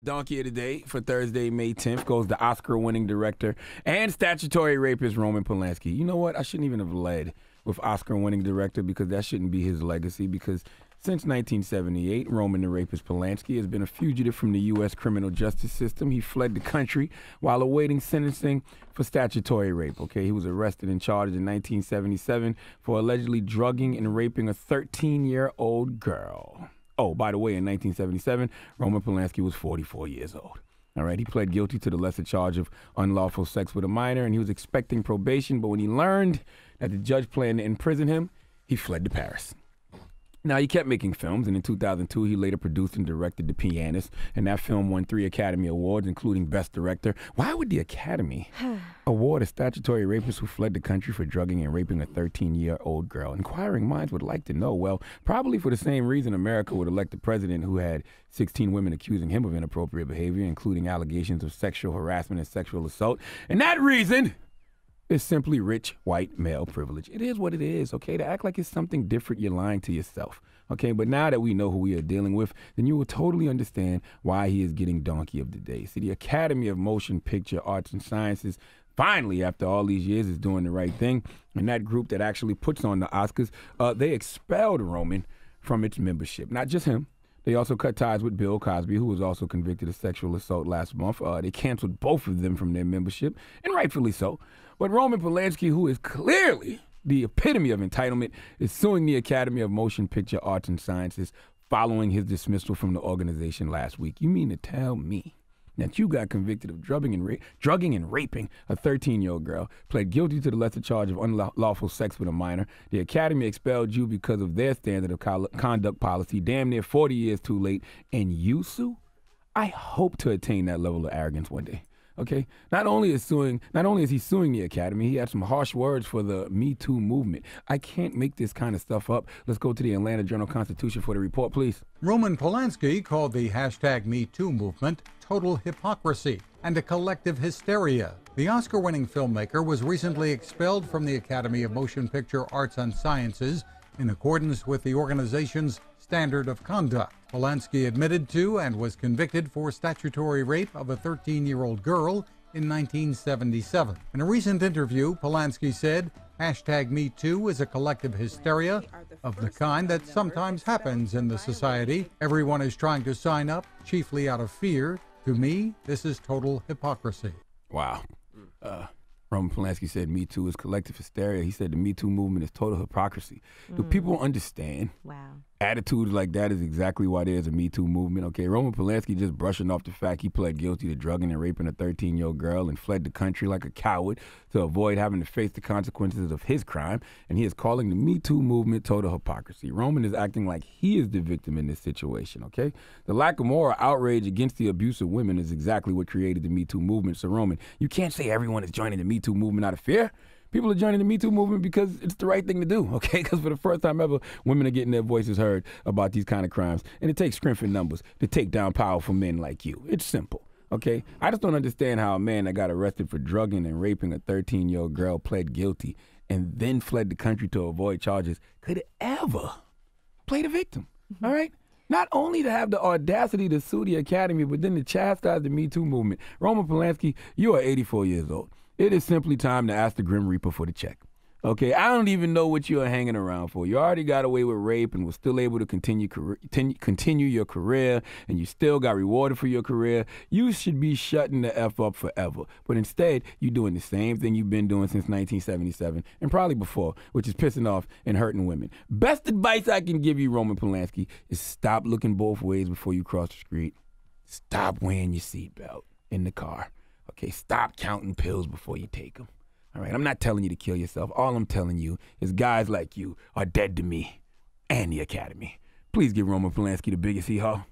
Donkey of the Day for Thursday, May 10th goes the Oscar-winning director and statutory rapist Roman Polanski. You know what? I shouldn't even have led with Oscar-winning director because that shouldn't be his legacy because since 1978, Roman the rapist Polanski has been a fugitive from the U.S. criminal justice system. He fled the country while awaiting sentencing for statutory rape. Okay, he was arrested and charged in 1977 for allegedly drugging and raping a 13-year-old girl. Oh, by the way, in 1977, Roman Polanski was 44 years old. All right, he pled guilty to the lesser charge of unlawful sex with a minor, and he was expecting probation, but when he learned that the judge planned to imprison him, he fled to Paris. Now, he kept making films, and in 2002, he later produced and directed The Pianist, and that film won 3 Academy Awards, including Best Director. Why would the Academy award a statutory rapist who fled the country for drugging and raping a 13-year-old girl? Inquiring minds would like to know. Well, probably for the same reason America would elect a president who had 16 women accusing him of inappropriate behavior, including allegations of sexual harassment and sexual assault. And that reason is simply rich white male privilege. It is what it is, okay? To act like it's something different, you're lying to yourself, okay? But now that we know who we are dealing with, then you will totally understand why he is getting Donkey of the Day. See, the Academy of Motion Picture Arts and Sciences finally, after all these years, is doing the right thing. And that group that actually puts on the Oscars, they expelled Roman from its membership. Not just him. They also cut ties with Bill Cosby, who was also convicted of sexual assault last month. They canceled both of them from their membership, and rightfully so. But Roman Polanski, who is clearly the epitome of entitlement, is suing the Academy of Motion Picture Arts and Sciences following his dismissal from the organization last week. You mean to tell me that you got convicted of drugging and raping a 13-year-old girl, pled guilty to the lesser charge of unlawful sex with a minor. The Academy expelled you because of their standard of conduct policy, damn near 40 years too late, and you sue? I hope to attain that level of arrogance one day. Okay, not only is he suing the Academy, he had some harsh words for the Me Too movement. I can't make this kind of stuff up. Let's go to the Atlanta Journal-Constitution for the report, please. Roman Polanski called the hashtag Me Too movement total hypocrisy and a collective hysteria. The Oscar-winning filmmaker was recently expelled from the Academy of Motion Picture Arts and Sciences in accordance with the organization's standard of conduct. Polanski admitted to and was convicted for statutory rape of a 13-year-old girl in 1977. In a recent interview, Polanski said, hashtag Me Too is a collective hysteria of the kind that sometimes happens in the society. Everyone is trying to sign up, chiefly out of fear. To me, this is total hypocrisy. Wow. Roman Polanski said Me Too is collective hysteria. He said the Me Too movement is total hypocrisy. Do people understand? Wow. Attitudes like that is exactly why there's a Me Too movement. Okay, Roman Polanski just brushing off the fact he pled guilty to drugging and raping a 13-year-old girl and fled the country like a coward to avoid having to face the consequences of his crime. And he is calling the Me Too movement total hypocrisy. Roman is acting like he is the victim in this situation, okay? The lack of moral outrage against the abuse of women is exactly what created the Me Too movement. So, Roman, you can't say everyone is joining the Me Too movement out of fear. People are joining the Me Too movement because it's the right thing to do, okay? Because for the first time ever, women are getting their voices heard about these kind of crimes. And it takes strength in numbers to take down powerful men like you. It's simple, okay? I just don't understand how a man that got arrested for drugging and raping a 13-year-old girl pled guilty and then fled the country to avoid charges could ever play the victim, all right? Not only to have the audacity to sue the Academy, but then to chastise the Me Too movement. Roman Polanski, you are 84 years old. It is simply time to ask the Grim Reaper for the check. Okay, I don't even know what you are hanging around for. You already got away with rape and was still able to continue your career, and you still got rewarded for your career. You should be shutting the F up forever. But instead, you're doing the same thing you've been doing since 1977, and probably before, which is pissing off and hurting women. Best advice I can give you, Roman Polanski, is stop looking both ways before you cross the street. Stop wearing your seatbelt in the car. Okay, stop counting pills before you take them. All right, I'm not telling you to kill yourself. All I'm telling you is guys like you are dead to me and the Academy. Please give Roman Polanski the biggest hee-haw.